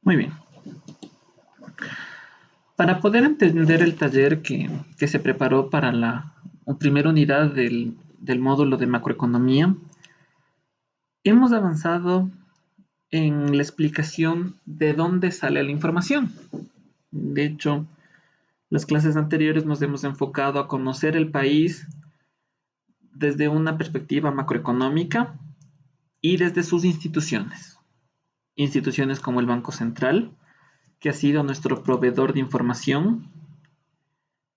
Muy bien. Para poder entender el taller que se preparó para la primera unidad del módulo de macroeconomía, hemos avanzado en la explicación de dónde sale la información. De hecho, las clases anteriores nos hemos enfocado a conocer el país desde una perspectiva macroeconómica y desde sus instituciones. Instituciones como el Banco Central, que ha sido nuestro proveedor de información.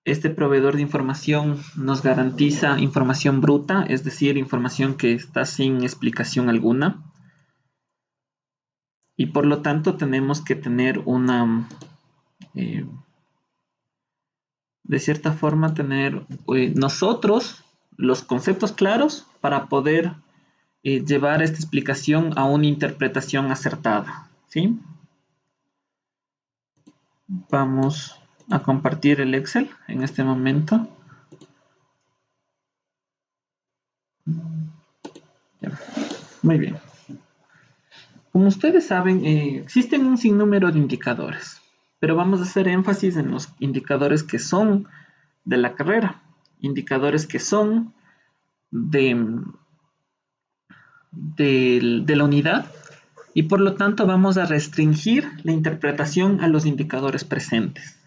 Este proveedor de información nos garantiza información bruta, es decir, información que está sin explicación alguna. Y por lo tanto tenemos que tener de cierta forma, tener nosotros los conceptos claros para poder llevar esta explicación a una interpretación acertada, ¿sí? Vamos a compartir el Excel en este momento. Ya. Muy bien. Como ustedes saben, existen un sinnúmero de indicadores, pero vamos a hacer énfasis en los indicadores que son de la carrera, indicadores que son de la unidad, y por lo tanto vamos a restringir la interpretación a los indicadores presentes.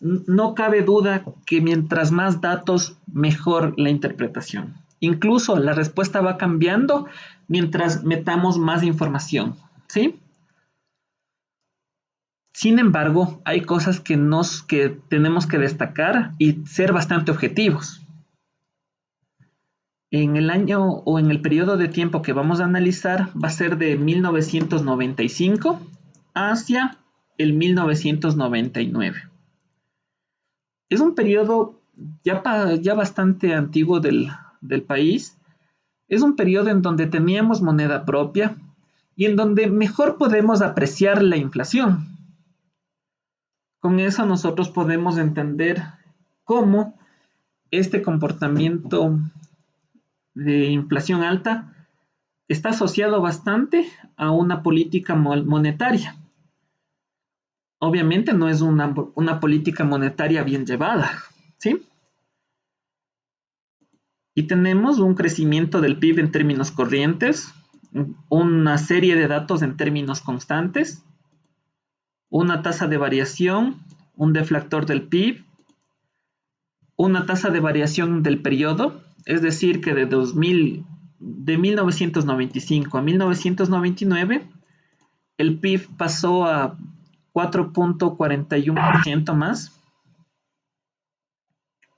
No cabe duda que mientras más datos, mejor la interpretación. Incluso la respuesta va cambiando mientras metamos más información, ¿sí? Sin embargo, hay cosas que tenemos que destacar y ser bastante objetivos. En el año o en el periodo de tiempo que vamos a analizar va a ser de 1995 hacia el 1999. Es un periodo ya bastante antiguo del país. Es un periodo en donde teníamos moneda propia y en donde mejor podemos apreciar la inflación. Con eso nosotros podemos entender cómo este comportamiento de inflación alta está asociado bastante a una política monetaria. Obviamente no es una política monetaria bien llevada, ¿sí? Y tenemos un crecimiento del PIB en términos corrientes, una serie de datos en términos constantes, una tasa de variación, un deflactor del PIB, una tasa de variación del periodo, es decir, que de 1995 a 1999, el PIB pasó a 4.41% más.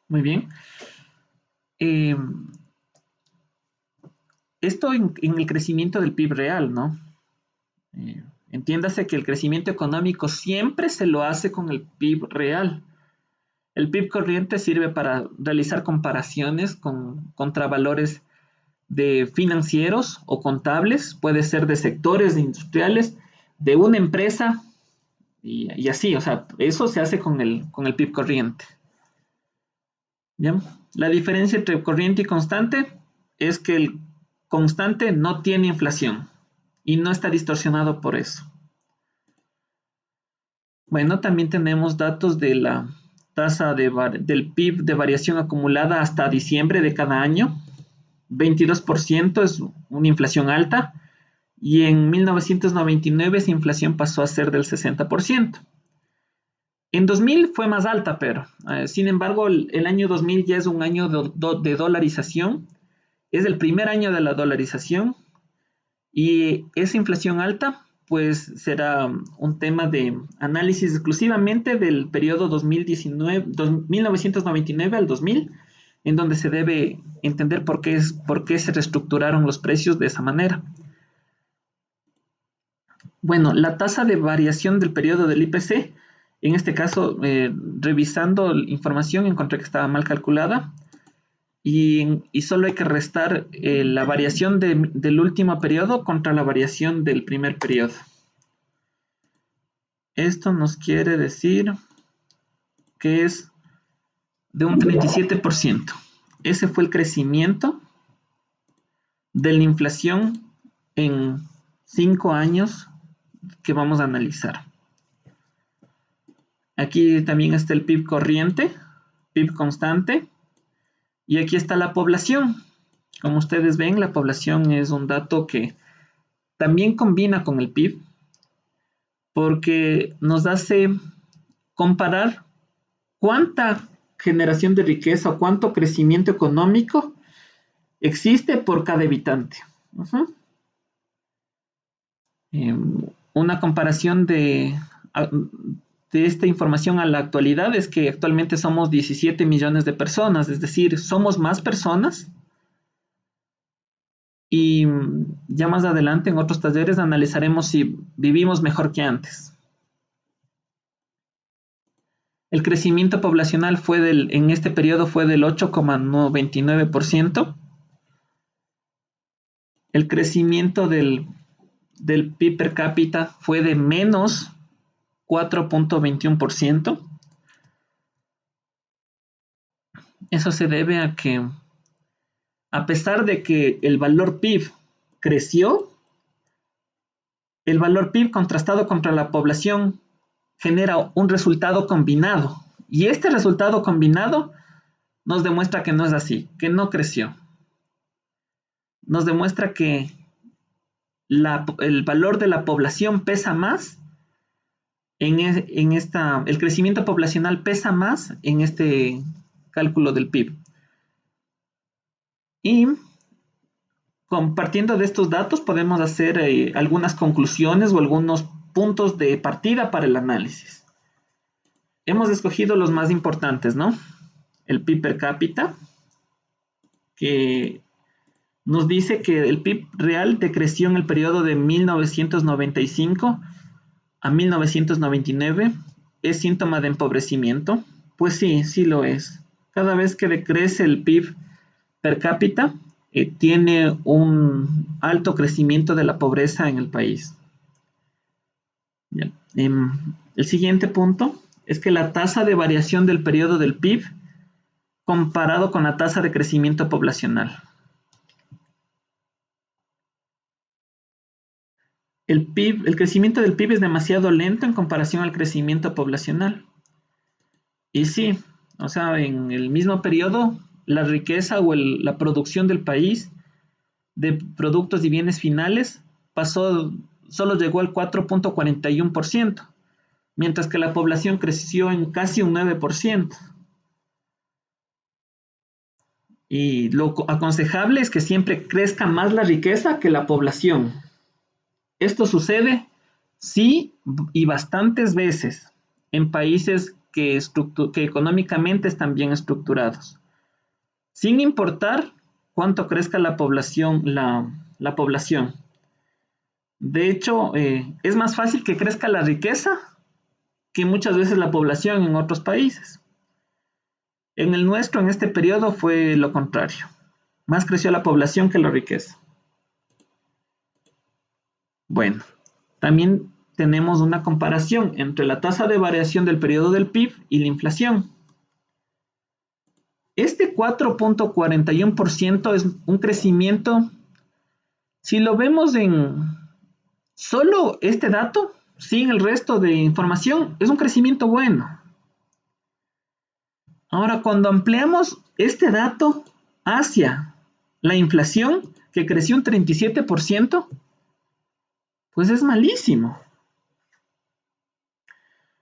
Muy bien. Esto en el crecimiento del PIB real, ¿no? Entiéndase que el crecimiento económico siempre se lo hace con el PIB real. El PIB corriente sirve para realizar comparaciones contra valores de financieros o contables, puede ser de sectores industriales, de una empresa y así, o sea, eso se hace con el PIB corriente. ¿Bien? La diferencia entre corriente y constante es que el constante no tiene inflación y no está distorsionado por eso. Bueno, también tenemos datos de la tasa del PIB de variación acumulada hasta diciembre de cada año. 22% es una inflación alta y en 1999 esa inflación pasó a ser del 60%. En 2000 fue más alta, pero sin embargo el año 2000 ya es un año de dolarización, es el primer año de la dolarización y esa inflación alta pues será un tema de análisis exclusivamente del periodo 1999 al 2000, en donde se debe entender por qué se reestructuraron los precios de esa manera. Bueno, la tasa de variación del periodo del IPC, en este caso, revisando la información, encontré que estaba mal calculada y solo hay que restar la variación del último periodo contra la variación del primer periodo. Esto nos quiere decir que es de un 37%. Ese fue el crecimiento de la inflación en 5 años que vamos a analizar. Aquí también está el PIB corriente, PIB constante, y aquí está la población. Como ustedes ven, la población es un dato que también combina con el PIB, porque nos hace comparar cuánta generación de riqueza o cuánto crecimiento económico existe por cada habitante. Una comparación de esta información a la actualidad es que actualmente somos 17 millones de personas, es decir, somos más personas y ya más adelante en otros talleres analizaremos si vivimos mejor que antes. El crecimiento poblacional en este periodo fue del 8,29%. El crecimiento del PIB per cápita fue de menos 4,21%. Eso se debe a que, a pesar de que el valor PIB creció, el valor PIB contrastado contra la población genera un resultado combinado. Y este resultado combinado nos demuestra que no es así, que no creció. Nos demuestra que el valor de la población pesa más el crecimiento poblacional pesa más en este cálculo del PIB. Y compartiendo de estos datos podemos hacer algunas conclusiones o algunos puntos de partida para el análisis. Hemos escogido los más importantes, ¿no? El PIB per cápita, que nos dice que el PIB real decreció en el periodo de 1995 a 1999. ¿Es síntoma de empobrecimiento? Pues sí, sí lo es. Cada vez que decrece el PIB per cápita, tiene un alto crecimiento de la pobreza en el país. El siguiente punto es que la tasa de variación del periodo del PIB comparado con la tasa de crecimiento poblacional. El crecimiento del PIB es demasiado lento en comparación al crecimiento poblacional. Y sí, o sea, en el mismo periodo, la riqueza o la producción del país de productos y bienes finales solo llegó al 4,41%, mientras que la población creció en casi un 9%. Y lo aconsejable es que siempre crezca más la riqueza que la población. Esto sucede, sí, y bastantes veces en países que económicamente están bien estructurados, sin importar cuánto crezca la población. La población. De hecho, es más fácil que crezca la riqueza que muchas veces la población en otros países. En el nuestro, en este periodo, fue lo contrario. Más creció la población que la riqueza. Bueno, también tenemos una comparación entre la tasa de variación del periodo del PIB y la inflación. Este 4,41% es un crecimiento, si lo vemos en solo este dato, sin el resto de información, es un crecimiento bueno. Ahora, cuando ampliamos este dato hacia la inflación, que creció un 37%, pues es malísimo.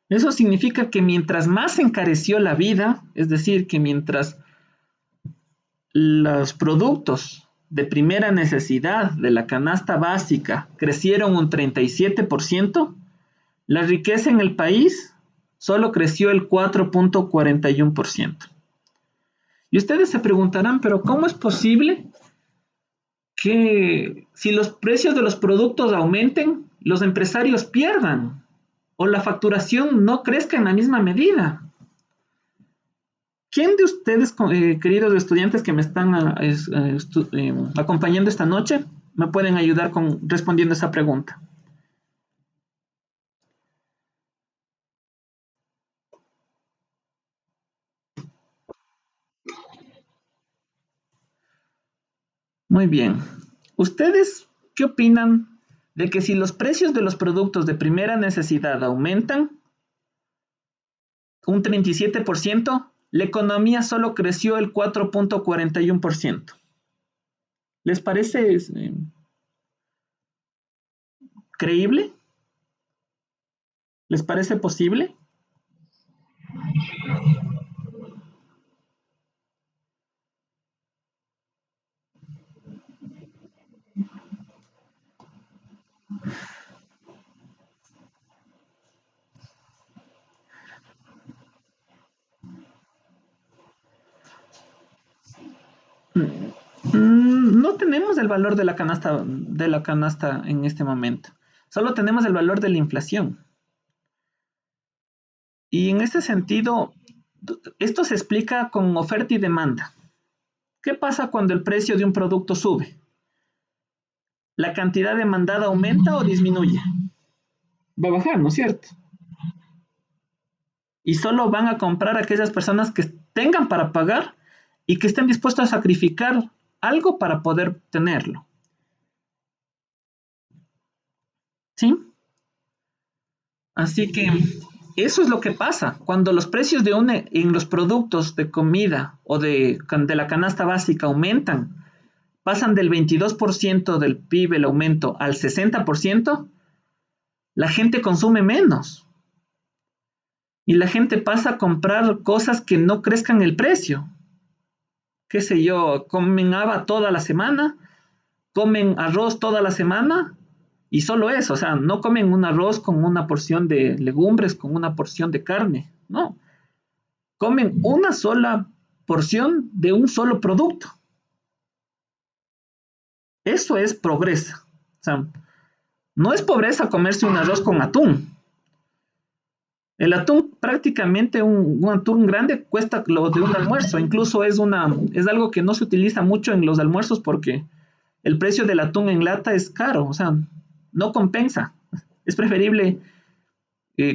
Eso significa que mientras más se encareció la vida, es decir, que mientras los productos de primera necesidad de la canasta básica crecieron un 37%, la riqueza en el país solo creció el 4,41%. Y ustedes se preguntarán, pero ¿cómo es posible que si los precios de los productos aumenten, los empresarios pierdan o la facturación no crezca en la misma medida? ¿Quién de ustedes, queridos estudiantes que me están acompañando esta noche, me pueden ayudar respondiendo esa pregunta? Muy bien. ¿Ustedes qué opinan de que si los precios de los productos de primera necesidad aumentan un 37%, la economía solo creció el 4.41%. ¿Les parece creíble? ¿Les parece posible? No tenemos el valor de la canasta en este momento. Solo tenemos el valor de la inflación. Y en ese sentido, esto se explica con oferta y demanda. ¿Qué pasa cuando el precio de un producto sube? ¿La cantidad demandada aumenta o disminuye? Va a bajar, ¿no es cierto? Y solo van a comprar aquellas personas que tengan para pagar y que estén dispuestos a sacrificar algo para poder tenerlo. ¿Sí? Así que eso es lo que pasa. Cuando los precios en los productos de comida o de la canasta básica aumentan, pasan del 22% del PIB el aumento al 60%, la gente consume menos. Y la gente pasa a comprar cosas que no crezcan el precio. Qué sé yo, comen haba toda la semana, comen arroz toda la semana y solo eso, o sea, no comen un arroz con una porción de legumbres, con una porción de carne, no. Comen una sola porción de un solo producto. Eso es pobreza. O sea, no es pobreza comerse un arroz con atún. El atún, prácticamente un atún grande, cuesta lo de un almuerzo. Incluso es algo que no se utiliza mucho en los almuerzos porque el precio del atún en lata es caro. O sea, no compensa. Es preferible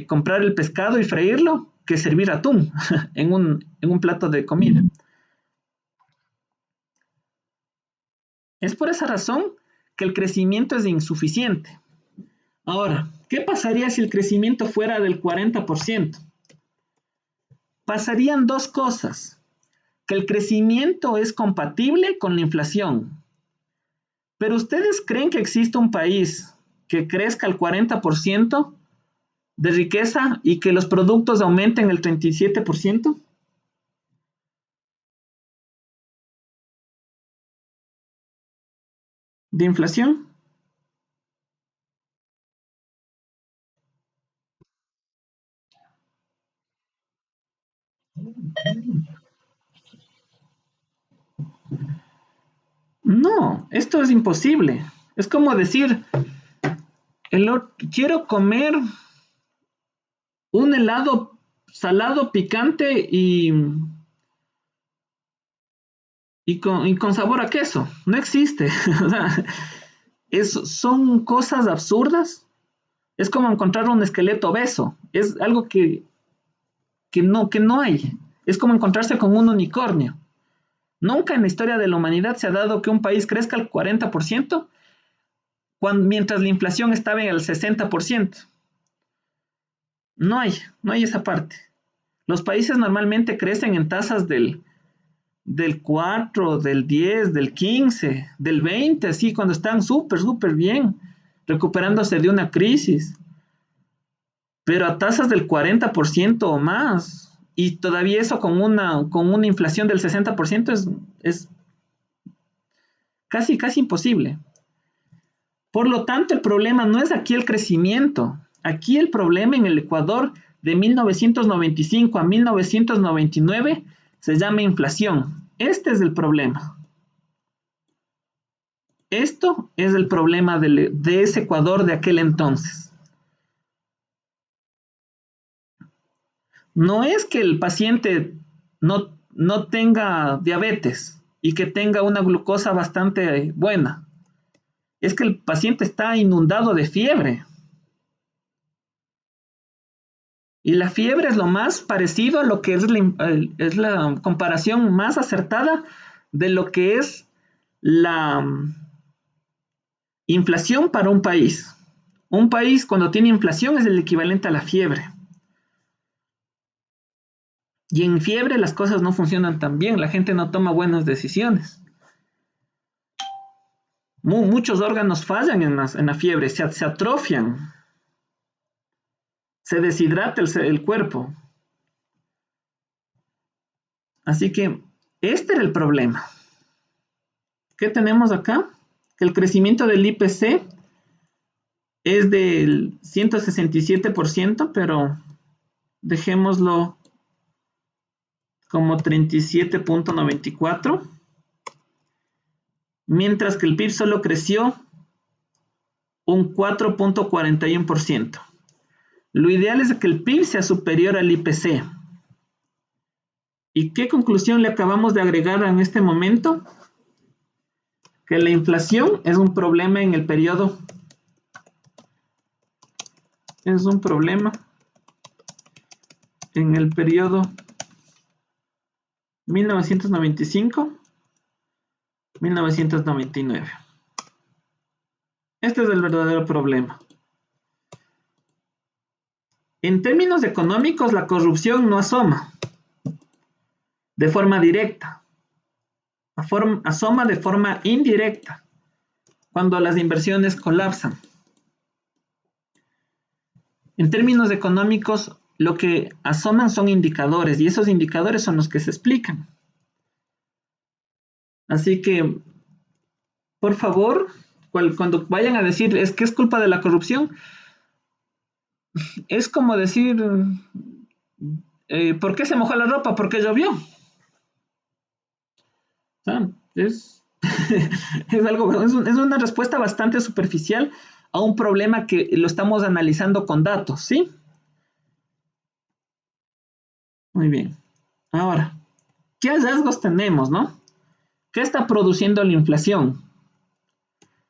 comprar el pescado y freírlo que servir atún en un plato de comida. Es por esa razón que el crecimiento es insuficiente. Ahora, ¿qué pasaría si el crecimiento fuera del 40%? Pasarían dos cosas. Que el crecimiento es compatible con la inflación. Pero ¿ustedes creen que existe un país que crezca el 40% de riqueza y que los productos aumenten el 37%? ¿De inflación? No, esto es imposible. Es como decir, quiero comer un helado salado, picante y con sabor a queso. No existe. O sea, son cosas absurdas. Es como encontrar un esqueleto obeso. Es algo que no hay. Es como encontrarse con un unicornio. Nunca en la historia de la humanidad se ha dado que un país crezca al 40% mientras la inflación estaba en el 60%. No hay esa parte. Los países normalmente crecen en tasas del 4, del 10, del 15, del 20, así cuando están súper bien, recuperándose de una crisis. Pero a tasas del 40% o más, y todavía eso con una inflación del 60% es casi imposible. Por lo tanto, el problema no es aquí el crecimiento. Aquí el problema en el Ecuador de 1995 a 1999 se llama inflación. Este es el problema. Esto es el problema de ese Ecuador de aquel entonces. No es que el paciente no tenga diabetes y que tenga una glucosa bastante buena. Es que el paciente está inundado de fiebre. Y la fiebre es lo más parecido a lo que es la comparación más acertada de lo que es la inflación para un país. Un país cuando tiene inflación es el equivalente a la fiebre. Y en fiebre las cosas no funcionan tan bien, la gente no toma buenas decisiones. Muchos órganos fallan en la fiebre, se atrofian, se deshidrata el cuerpo. Así que este era el problema. ¿Qué tenemos acá? Que el crecimiento del IPC es del 167%, pero dejémoslo como 37.94, mientras que el PIB solo creció un 4.41%. Lo ideal es que el PIB sea superior al IPC. ¿Y qué conclusión le acabamos de agregar en este momento? Que la inflación es un problema en el periodo. Es un problema en el periodo 1995-1999. Este es el verdadero problema. En términos económicos, la corrupción no asoma de forma directa, asoma de forma indirecta cuando las inversiones colapsan. En términos económicos, lo que asoman son indicadores y esos indicadores son los que se explican. Así que, por favor, cuando vayan a decir es que es culpa de la corrupción, es como decir, ¿por qué se mojó la ropa? ¿Por qué llovió? Es una respuesta bastante superficial a un problema que lo estamos analizando con datos, ¿sí? Muy bien. Ahora, ¿qué hallazgos tenemos, no? ¿Qué está produciendo la inflación?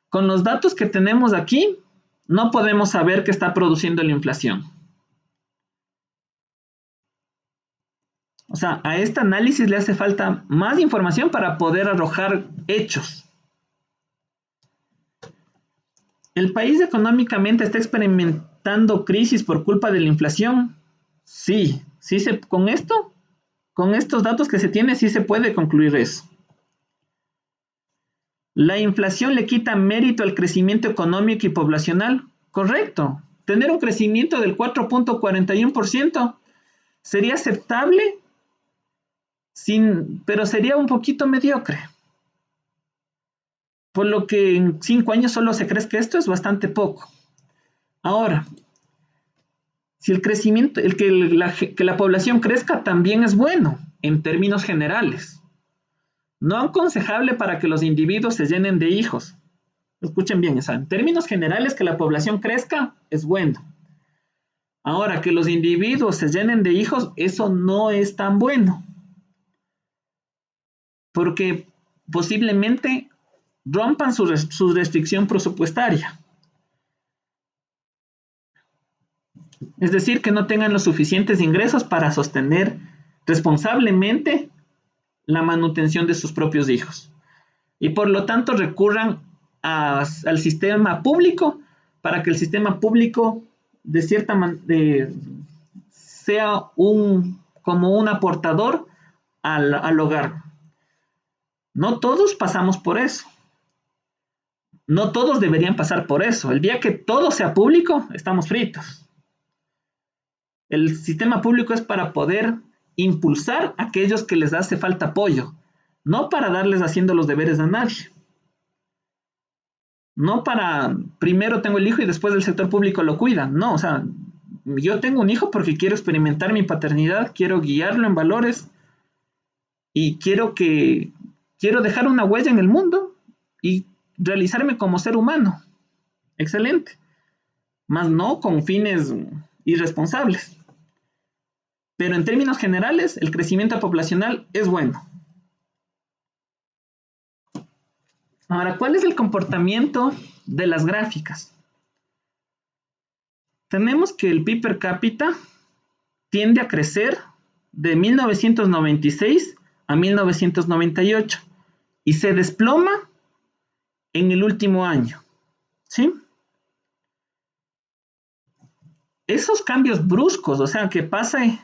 Con los datos que tenemos aquí, no podemos saber qué está produciendo la inflación. O sea, a este análisis le hace falta más información para poder arrojar hechos. ¿El país económicamente está experimentando crisis por culpa de la inflación? Sí, con estos datos que se tiene, sí se puede concluir eso. ¿La inflación le quita mérito al crecimiento económico y poblacional? Correcto. Tener un crecimiento del 4.41% sería aceptable, pero sería un poquito mediocre. Por lo que en 5 años solo se crezca esto es bastante poco. Ahora, si el crecimiento, que la población crezca también es bueno en términos generales. No aconsejable para que los individuos se llenen de hijos. Escuchen bien, en términos generales que la población crezca es bueno. Ahora, que los individuos se llenen de hijos, eso no es tan bueno. Porque posiblemente rompan su restricción presupuestaria. Es decir, que no tengan los suficientes ingresos para sostener responsablemente la manutención de sus propios hijos. Y por lo tanto recurran al sistema público para que el sistema público de cierta manera sea como un aportador al hogar. No todos pasamos por eso. No todos deberían pasar por eso. El día que todo sea público, estamos fritos. El sistema público es para poder impulsar a aquellos que les hace falta apoyo, no para darles haciendo los deberes a nadie. No para, primero tengo el hijo y después el sector público lo cuida. No, o sea, yo tengo un hijo porque quiero experimentar mi paternidad, quiero guiarlo en valores y quiero dejar una huella en el mundo y realizarme como ser humano. Excelente. Más no con fines irresponsables. Pero en términos generales, el crecimiento poblacional es bueno. Ahora, ¿cuál es el comportamiento de las gráficas? Tenemos que el PIB per cápita tiende a crecer de 1996 a 1998 y se desploma en el último año. ¿sí? Esos cambios bruscos, o sea, que pase,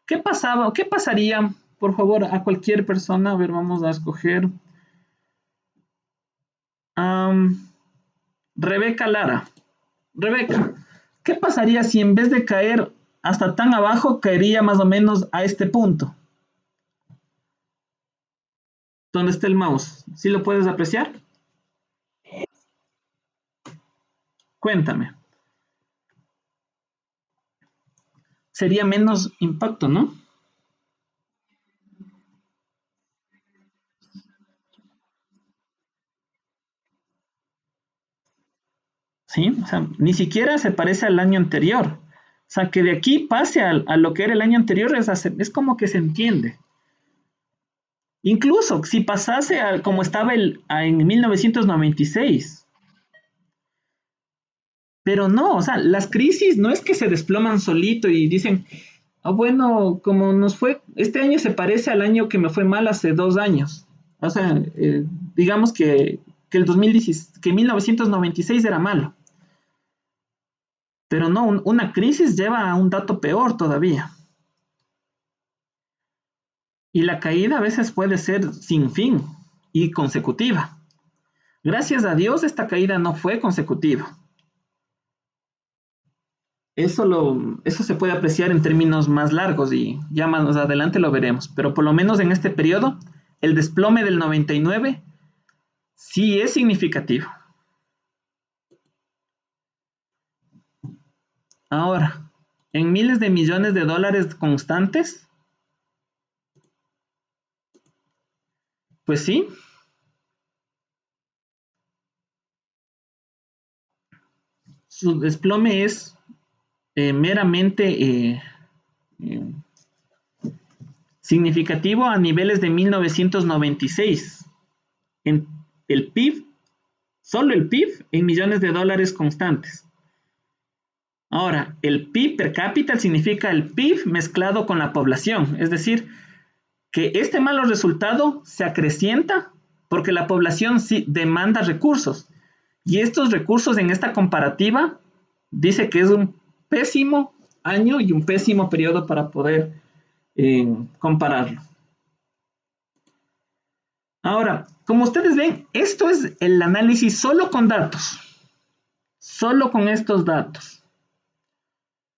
¿qué pasaba o qué pasaría, por favor, a cualquier persona? A ver, vamos a escoger Rebeca Lara. Rebeca, ¿qué pasaría si en vez de caer hasta tan abajo, caería más o menos a este punto? ¿Dónde está el mouse? ¿Sí lo puedes apreciar? Cuéntame. Sería menos impacto, ¿no? Sí, o sea, ni siquiera se parece al año anterior. O sea, que de aquí pase a lo que era el año anterior es como que se entiende. Incluso si pasase a como estaba en 1996. Pero no, o sea, las crisis no es que se desploman solito y dicen, ah, bueno, como nos fue, este año se parece al año que me fue mal hace 2 años. O sea, digamos que el 2010, que 1996 era malo. Pero no, una crisis lleva a un dato peor todavía. Y la caída a veces puede ser sin fin y consecutiva. Gracias a Dios esta caída no fue consecutiva. Eso se puede apreciar en términos más largos y ya más adelante lo veremos. Pero por lo menos en este periodo, el desplome del 99 sí es significativo. Ahora, en miles de millones de dólares constantes, pues sí, su desplome es meramente eh, significativo a niveles de 1996. En el PIB, solo el PIB en millones de dólares constantes. Ahora, el PIB per cápita significa el PIB mezclado con la población, es decir, que este malo resultado se acrecienta porque la población sí demanda recursos y estos recursos en esta comparativa dice que es un pésimo año y un pésimo periodo para poder compararlo. Ahora, como ustedes ven, esto es el análisis solo con datos, solo con estos datos.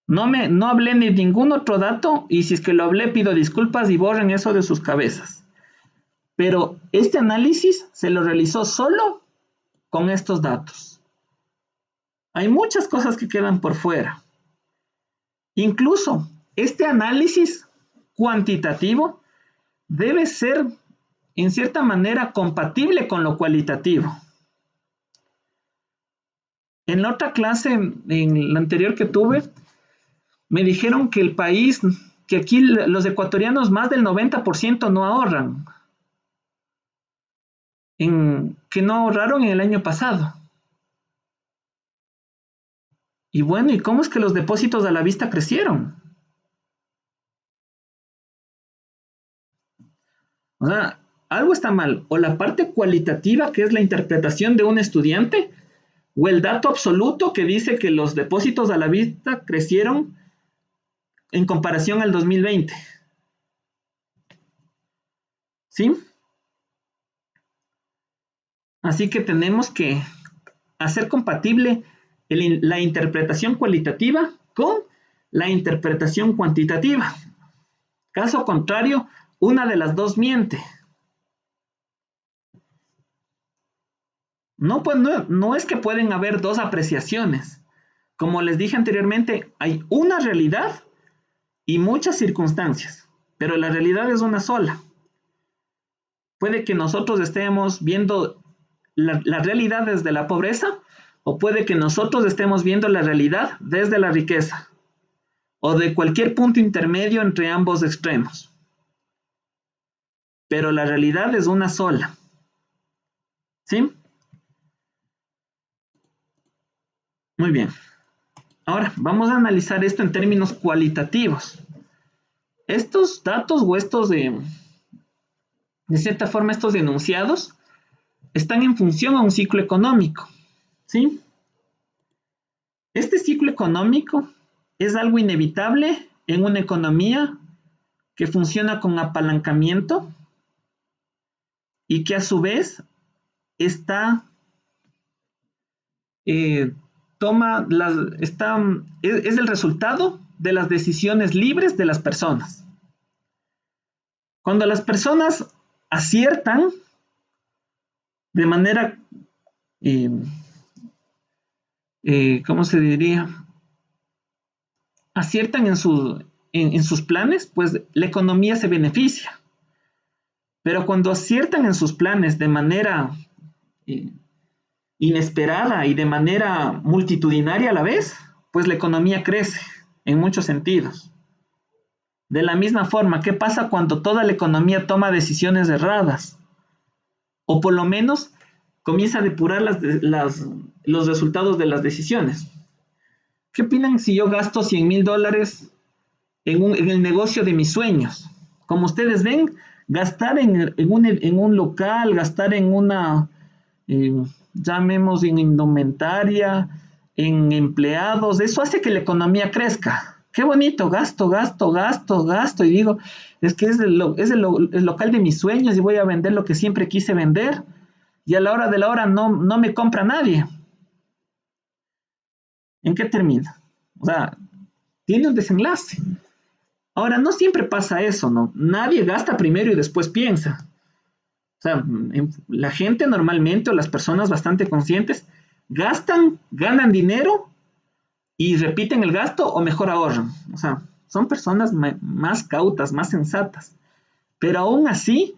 No hablé ni ningún otro dato y si es que lo hablé pido disculpas y borren eso de sus cabezas. Pero este análisis se lo realizó solo con estos datos. Hay muchas cosas que quedan por fuera. Incluso este análisis cuantitativo debe ser en cierta manera compatible con lo cualitativo. En la otra clase, en la anterior que tuve, me dijeron que el país, que aquí los ecuatorianos más del 90% no ahorran, que no ahorraron en el año pasado. Y bueno, ¿y cómo es que los depósitos a la vista crecieron? O sea, algo está mal. O la parte cualitativa, que es la interpretación de un estudiante, o el dato absoluto que dice que los depósitos a la vista crecieron en comparación al 2020. ¿Sí? Así que tenemos que hacer compatible la interpretación cualitativa con la interpretación cuantitativa. Caso contrario, una de las dos miente. No, pues no es que pueden haber dos apreciaciones. Como les dije anteriormente, hay una realidad y muchas circunstancias, pero la realidad es una sola. Puede que nosotros estemos viendo la realidad desde la pobreza o puede que nosotros estemos viendo la realidad desde la riqueza o de cualquier punto intermedio entre ambos extremos. Pero la realidad es una sola. ¿Sí? Muy bien. Ahora, vamos a analizar esto en términos cualitativos. Estos datos o estos de cierta forma, estos enunciados están en función a un ciclo económico. ¿Sí? Este ciclo económico es algo inevitable en una economía que funciona con apalancamiento y que a su vez está, eh, toma las, está, es el resultado de las decisiones libres de las personas. Cuando las personas aciertan de manera, eh, ¿cómo se diría? Aciertan en sus planes, pues la economía se beneficia. Pero cuando aciertan en sus planes de manera eh, inesperada y de manera multitudinaria a la vez, pues la economía crece en muchos sentidos. De la misma forma, ¿qué pasa cuando toda la economía toma decisiones erradas? O por lo menos comienza a depurar los resultados de las decisiones. ¿Qué opinan si yo gasto $100,000 en el negocio de mis sueños? Como ustedes ven, gastar en un local, gastar en una, eh, llamemos en indumentaria, en empleados, eso hace que la economía crezca. Qué bonito, gasto, gasto, gasto, gasto. Y digo, es que es el local de mis sueños y voy a vender lo que siempre quise vender. Y a la hora de la hora no me compra nadie. ¿En qué termina? O sea, tiene un desenlace. Ahora, no siempre pasa eso, ¿no? Nadie gasta primero y después piensa. O sea, la gente normalmente o las personas bastante conscientes gastan, ganan dinero y repiten el gasto o mejor ahorran. O sea, son personas más cautas, más sensatas. Pero aún así,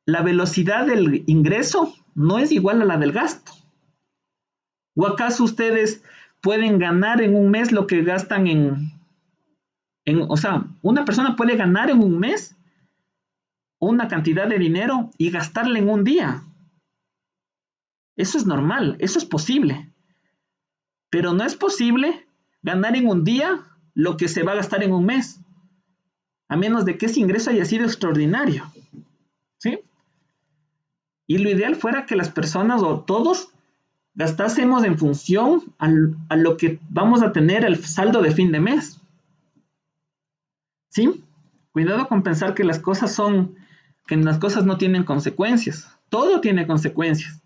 la velocidad del ingreso no es igual a la del gasto. ¿O acaso ustedes pueden ganar en un mes lo que gastan o sea, una persona puede ganar en un mes una cantidad de dinero y gastarla en un día? Eso es normal, eso es posible. Pero no es posible ganar en un día lo que se va a gastar en un mes, a menos de que ese ingreso haya sido extraordinario. ¿Sí? Y lo ideal fuera que las personas o todos gastásemos en función a lo que vamos a tener el saldo de fin de mes. ¿Sí? Cuidado con pensar que las cosas no tienen consecuencias. Todo tiene consecuencias.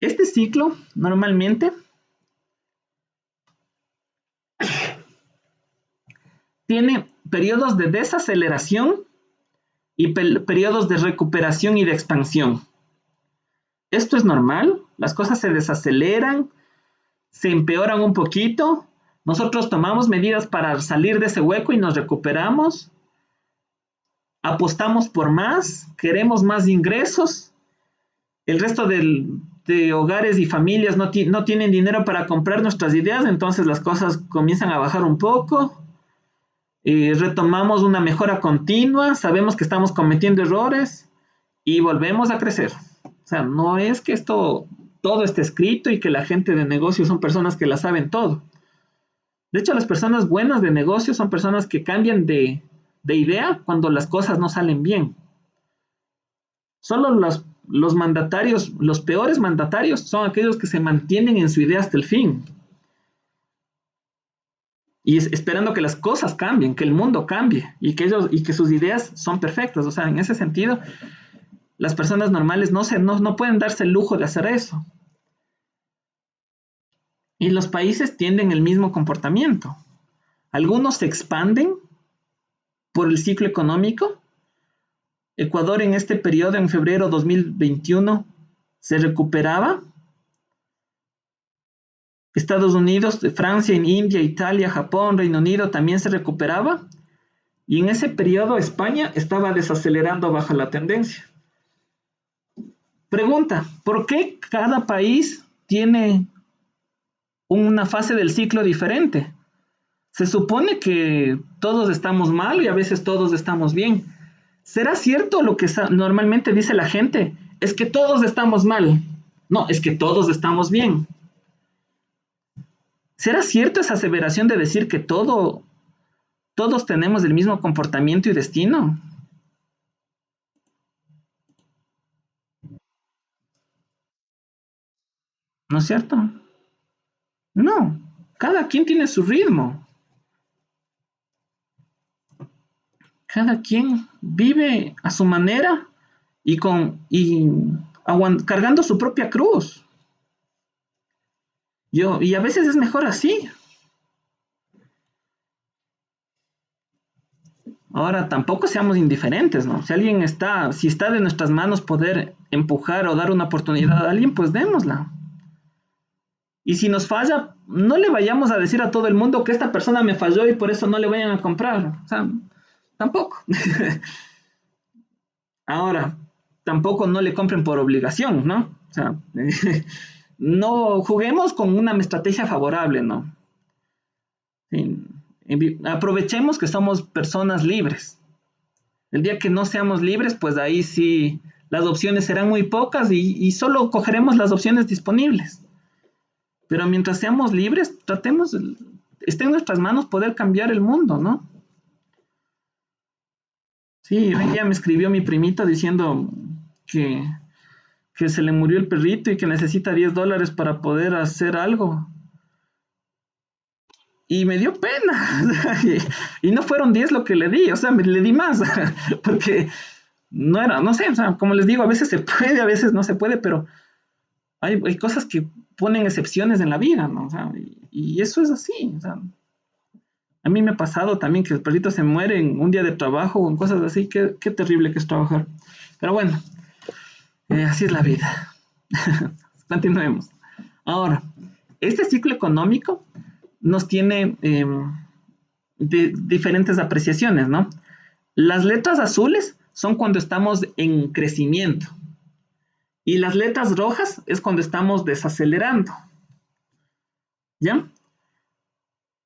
Este ciclo normalmente tiene periodos de desaceleración y periodos de recuperación y de expansión. Esto es normal, las cosas se desaceleran, se empeoran un poquito, nosotros tomamos medidas para salir de ese hueco y nos recuperamos, apostamos por más, queremos más ingresos, el resto de hogares y familias no tienen dinero para comprar nuestras ideas, entonces las cosas comienzan a bajar un poco, retomamos una mejora continua, sabemos que estamos cometiendo errores y volvemos a crecer. O sea, no es que todo esté escrito y que la gente de negocios son personas que la saben todo. De hecho, las personas buenas de negocios son personas que cambian de idea cuando las cosas no salen bien. Solo los mandatarios, los peores mandatarios son aquellos que se mantienen en su idea hasta el fin. Y esperando que las cosas cambien, que el mundo cambie y que sus ideas son perfectas. O sea, en ese sentido, las personas normales no pueden darse el lujo de hacer eso. Y los países tienden el mismo comportamiento. Algunos se expanden por el ciclo económico. Ecuador en este periodo, en febrero 2021, se recuperaba. Estados Unidos, Francia, India, Italia, Japón, Reino Unido también se recuperaba. Y en ese periodo España estaba desacelerando bajo la tendencia. Pregunta, ¿por qué cada país tiene una fase del ciclo diferente? Se supone que todos estamos mal y a veces todos estamos bien. ¿Será cierto lo que normalmente dice la gente? Es que todos estamos mal. No, es que todos estamos bien. ¿Será cierto esa aseveración de decir que todos tenemos el mismo comportamiento y destino? ¿no es cierto? No, cada quien tiene su ritmo, cada quien vive a su manera y cargando su propia cruz. Y a veces es mejor así. Ahora, tampoco seamos indiferentes, ¿no? Si está de nuestras manos poder empujar o dar una oportunidad a alguien, pues démosla. Y si nos falla, no le vayamos a decir a todo el mundo que esta persona me falló y por eso no le vayan a comprar. O sea, tampoco. Ahora, tampoco no le compren por obligación, ¿no? O sea, no juguemos con una estrategia favorable, ¿no? Sí, aprovechemos que somos personas libres. El día que no seamos libres, pues ahí sí las opciones serán muy pocas y solo cogeremos las opciones disponibles. Pero mientras seamos libres, esté en nuestras manos poder cambiar el mundo, ¿no? Sí, hoy día me escribió mi primito diciendo que, que se le murió el perrito y que necesita $10 para poder hacer algo. Y me dio pena. Y no fueron 10 lo que le di, o sea, le di más. Porque no era, no sé, o sea, como les digo, a veces se puede, a veces no se puede, pero hay cosas que ponen excepciones en la vida, ¿no? O sea, y eso es así. O sea, a mí me ha pasado también que el perrito se muere en un día de trabajo o en cosas así. Qué terrible que es trabajar. Pero bueno, así es la vida. Continuemos. Ahora, este ciclo económico nos tiene diferentes apreciaciones, ¿no? Las letras azules son cuando estamos en crecimiento y las letras rojas es cuando estamos desacelerando, ¿ya?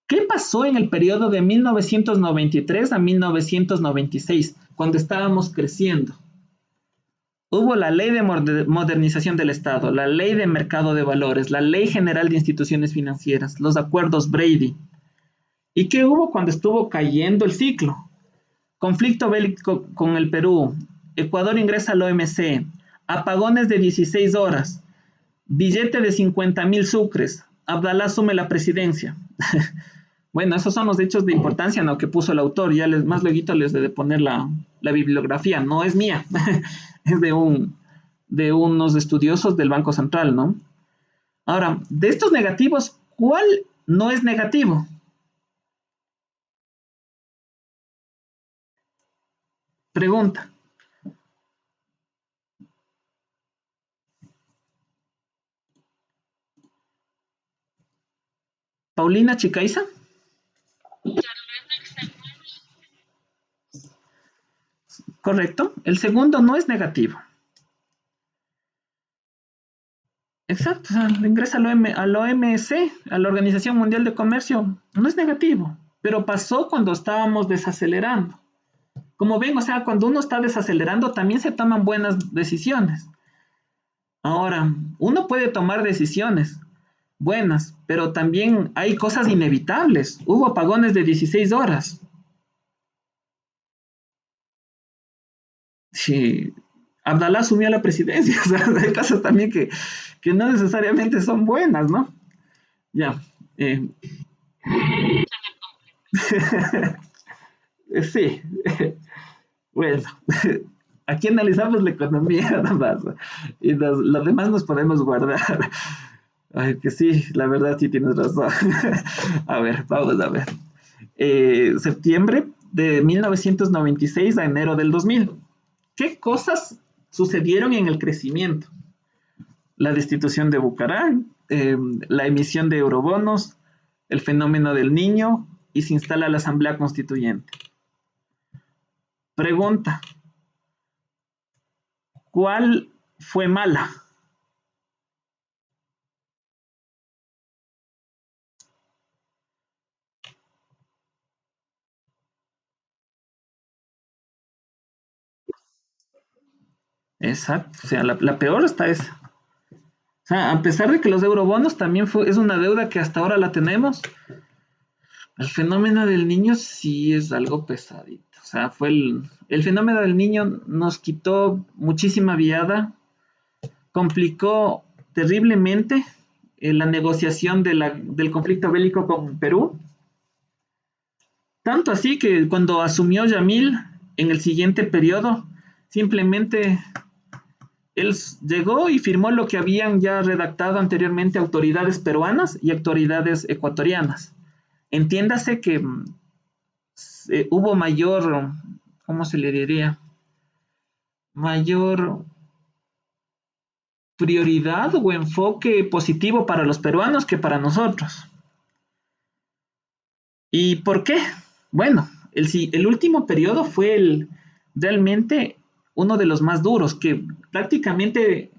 ¿Qué pasó en el periodo de 1993 a 1996, cuando estábamos creciendo? Hubo la Ley de Modernización del Estado, la Ley de Mercado de Valores, la Ley General de Instituciones Financieras, los acuerdos Brady. ¿Y qué hubo cuando estuvo cayendo el ciclo? Conflicto bélico con el Perú, Ecuador ingresa al OMC, apagones de 16 horas, billete de 50.000 sucres, Abdalá asume la presidencia. Bueno, esos son los hechos de importancia, ¿no?, que puso el autor. Ya más luego les de poner la bibliografía. No es mía, es de unos estudiosos del Banco Central, ¿no? Ahora, de estos negativos, ¿cuál no es negativo? Pregunta. Paulina Chicaiza. Correcto. El segundo no es negativo. Exacto. O sea, ingresa al OMC, a la Organización Mundial de Comercio. No es negativo, pero pasó cuando estábamos desacelerando. Como ven, o sea, cuando uno está desacelerando también se toman buenas decisiones. Ahora, uno puede tomar decisiones buenas, pero también hay cosas inevitables. Hubo apagones de 16 horas. Sí, Abdalá asumió la presidencia. O sea, hay cosas también que no necesariamente son buenas, ¿no? Ya. eh, sí. Bueno, aquí analizamos la economía nada más. Y lo demás nos podemos guardar. Ay, que sí, la verdad sí tienes razón. A ver, vamos a ver. Septiembre de 1996 a enero del 2000. ¿Qué cosas sucedieron en el crecimiento? La destitución de Bucaram, la emisión de eurobonos, el fenómeno del niño y se instala la Asamblea Constituyente. Pregunta, ¿cuál fue mala? Exacto, o sea, la peor está esa. O sea, a pesar de que los eurobonos también es una deuda que hasta ahora la tenemos, el fenómeno del niño sí es algo pesadito. O sea, fue el fenómeno del niño nos quitó muchísima viada, complicó terriblemente la negociación del conflicto bélico con Perú. Tanto así que cuando asumió Yamil en el siguiente periodo, simplemente él llegó y firmó lo que habían ya redactado anteriormente autoridades peruanas y autoridades ecuatorianas. Entiéndase que hubo mayor, ¿cómo se le diría? Mayor prioridad o enfoque positivo para los peruanos que para nosotros. ¿Y por qué? Bueno, el último periodo fue realmente uno de los más duros, que prácticamente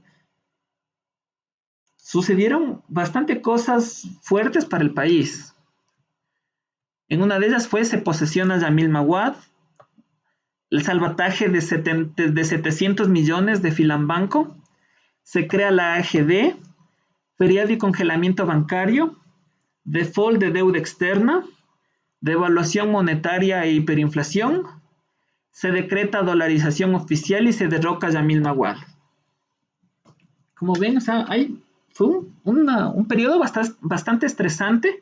sucedieron bastante cosas fuertes para el país. En una de ellas se posesiona Yamil Maguad, el salvataje de 700 millones de Filambanco, se crea la AGD, feriado y congelamiento bancario, default de deuda externa, devaluación monetaria e hiperinflación, se decreta dolarización oficial y se derroca Yamil Maguad. Como ven, o sea, fue un periodo bastante estresante,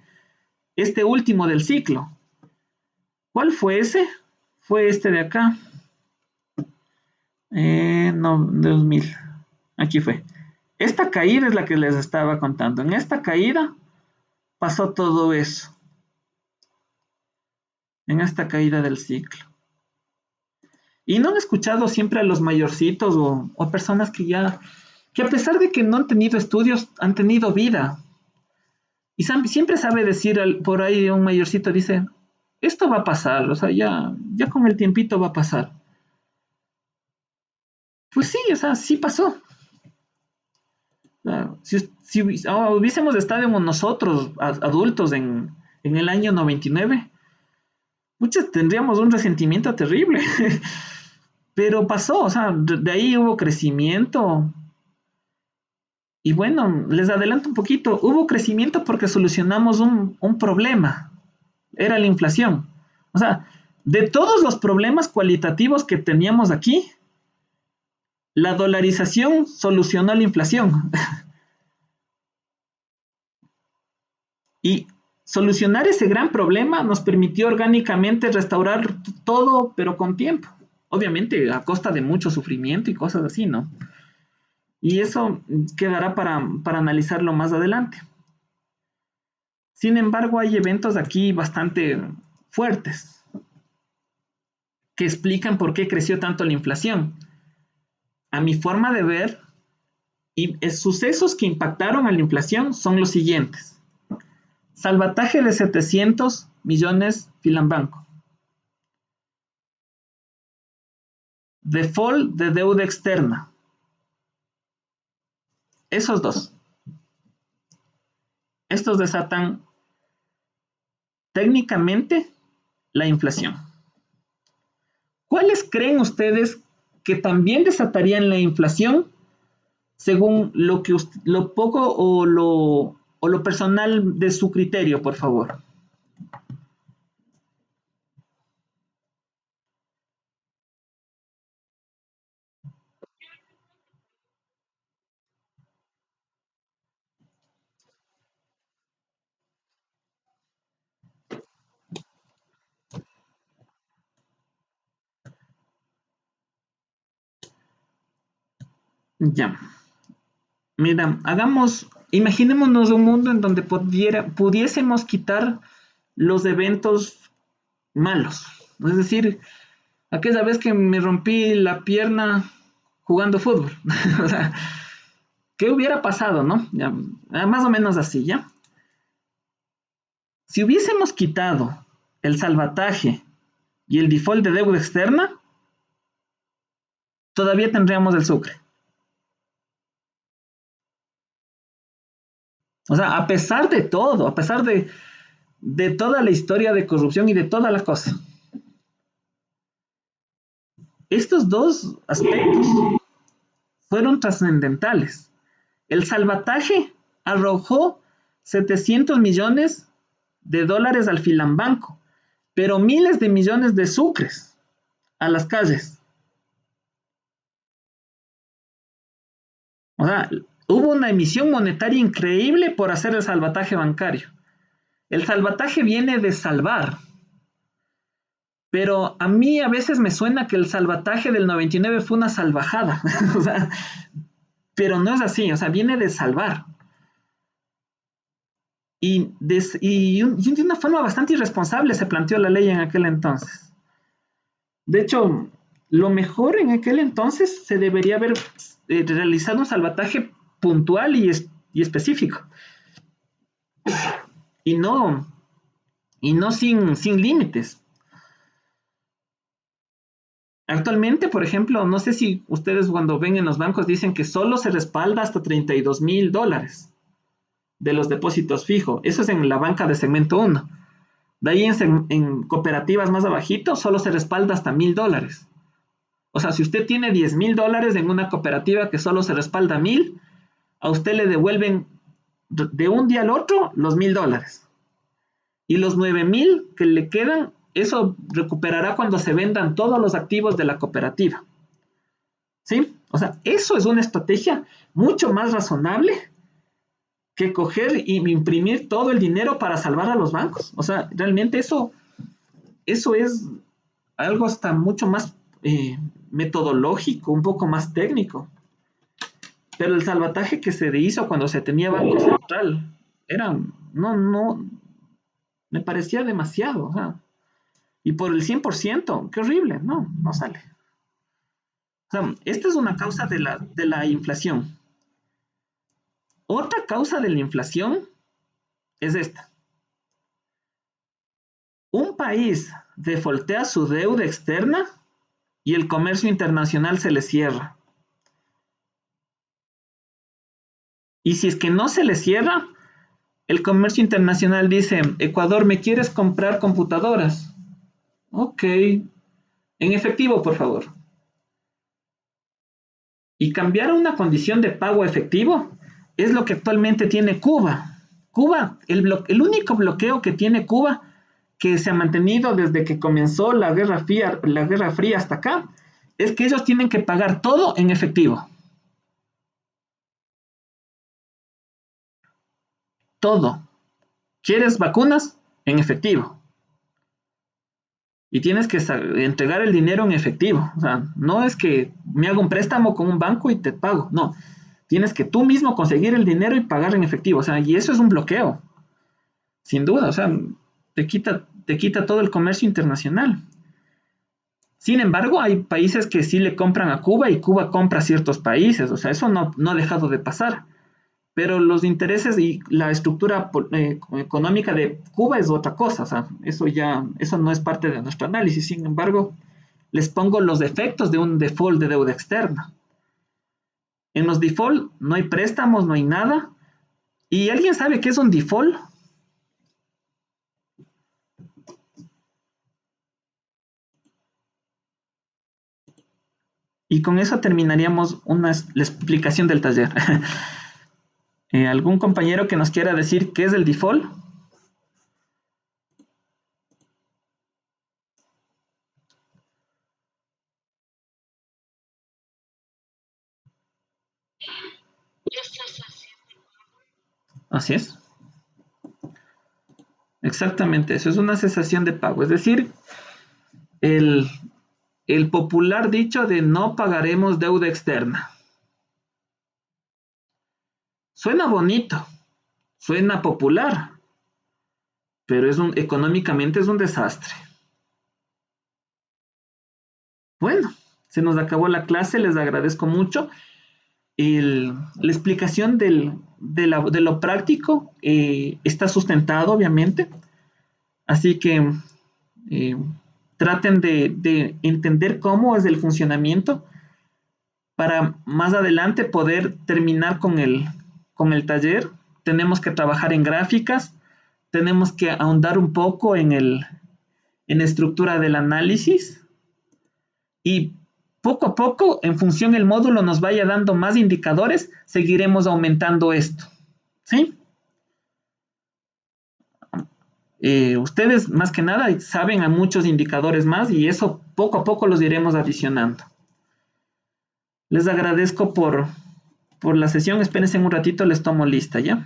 este último del ciclo. ¿Cuál fue ese? Fue este de acá. No, 2000. Aquí fue. Esta caída es la que les estaba contando. En esta caída pasó todo eso. En esta caída del ciclo. Y no han escuchado siempre a los mayorcitos o personas que a pesar de que no han tenido estudios, han tenido vida. Y siempre sabe decir por ahí un mayorcito, dice, esto va a pasar, o sea, ya con el tiempito va a pasar. Pues sí, o sea, sí pasó. Si hubiésemos estado nosotros, adultos, en el año 99, muchos tendríamos un resentimiento terrible. Pero pasó, o sea, de ahí hubo crecimiento. Y bueno, les adelanto un poquito, hubo crecimiento porque solucionamos un problema, era la inflación. O sea, de todos los problemas cualitativos que teníamos aquí, la dolarización solucionó la inflación. Y solucionar ese gran problema nos permitió orgánicamente restaurar todo, pero con tiempo. Obviamente a costa de mucho sufrimiento y cosas así, ¿no? Y eso quedará para analizarlo más adelante. Sin embargo, hay eventos aquí bastante fuertes que explican por qué creció tanto la inflación. A mi forma de ver, sucesos que impactaron a la inflación son los siguientes. Salvataje de 700 millones Filambanco. Default de deuda externa. Esos dos. Estos desatan técnicamente la inflación. ¿Cuáles creen ustedes que también desatarían la inflación según lo poco o lo personal de su criterio, por favor? Ya. Mira, imaginémonos un mundo en donde pudiésemos quitar los eventos malos. Es decir, aquella vez que me rompí la pierna jugando fútbol. O sea, ¿qué hubiera pasado, no? Ya, más o menos así, ¿ya? Si hubiésemos quitado el salvataje y el default de deuda externa, todavía tendríamos el Sucre. O sea, a pesar de todo, a pesar de toda la historia de corrupción y de toda la cosa, estos dos aspectos fueron trascendentales. El salvataje arrojó 700 millones de dólares al Filambanco, pero miles de millones de sucres a las calles. O sea, hubo una emisión monetaria increíble por hacer el salvataje bancario. El salvataje viene de salvar, pero a mí a veces me suena que el salvataje del 99 fue una salvajada, o sea, pero no es así, o sea, viene de salvar. Y de una forma bastante irresponsable se planteó la ley en aquel entonces. De hecho, lo mejor en aquel entonces se debería haber realizado un salvataje puntual y específico. Y no, sin límites. Actualmente, por ejemplo, no sé si ustedes cuando ven en los bancos dicen que solo se respalda hasta $32,000 de los depósitos fijos. Eso es en la banca de segmento 1. De ahí en cooperativas más abajito solo se respalda hasta $1,000. O sea, si usted tiene $10,000 en una cooperativa que solo se respalda 1,000, a usted le devuelven de un día al otro los $1,000. Y los 9,000 que le quedan, eso recuperará cuando se vendan todos los activos de la cooperativa. ¿Sí? O sea, eso es una estrategia mucho más razonable que coger y imprimir todo el dinero para salvar a los bancos. O sea, realmente eso es algo hasta mucho más metodológico, un poco más técnico. Pero el salvataje que se hizo cuando se tenía Banco Central era, no, me parecía demasiado. O sea, y por el 100%, qué horrible, no sale. O sea, esta es una causa de la inflación. Otra causa de la inflación es esta. Un país defoltea su deuda externa y el comercio internacional se le cierra. Y si es que no se le cierra, el comercio internacional dice, Ecuador, ¿me quieres comprar computadoras? Ok, en efectivo, por favor. Y cambiar a una condición de pago efectivo es lo que actualmente tiene Cuba. Cuba, el único bloqueo que tiene Cuba, que se ha mantenido desde que comenzó la Guerra Fría hasta acá, es que ellos tienen que pagar todo en efectivo. Todo. ¿Quieres vacunas? En efectivo. Y tienes que entregar el dinero en efectivo. O sea, no es que me hago un préstamo con un banco y te pago. No, tienes que tú mismo conseguir el dinero y pagar en efectivo. O sea, y eso es un bloqueo. Sin duda, o sea, te quita todo el comercio internacional. Sin embargo, hay países que sí le compran a Cuba y Cuba compra a ciertos países. O sea, eso no ha dejado de pasar. Pero los intereses y la estructura económica de Cuba es otra cosa. O sea, eso no es parte de nuestro análisis. Sin embargo, les pongo los efectos de un default de deuda externa. En los default no hay préstamos, no hay nada. ¿Y alguien sabe qué es un default? Y con eso terminaríamos la explicación del taller. ¿Algún compañero que nos quiera decir qué es el default? Así es. Exactamente, eso es una cesación de pago. Es decir, el, el popular dicho de no pagaremos deuda externa. Suena bonito, suena popular, pero económicamente es un desastre. Bueno, se nos acabó la clase, les agradezco mucho. La explicación de lo práctico está sustentado, obviamente, así que eh, traten de entender cómo es el funcionamiento para más adelante poder terminar con el taller. Tenemos que trabajar en gráficas, tenemos que ahondar un poco en la estructura del análisis y poco a poco, en función el módulo nos vaya dando más indicadores, seguiremos aumentando esto. ¿Sí? Ustedes más que nada saben a muchos indicadores más y eso poco a poco los iremos adicionando. Les agradezco por la sesión. Espérense un ratito, les tomo lista, ¿ya?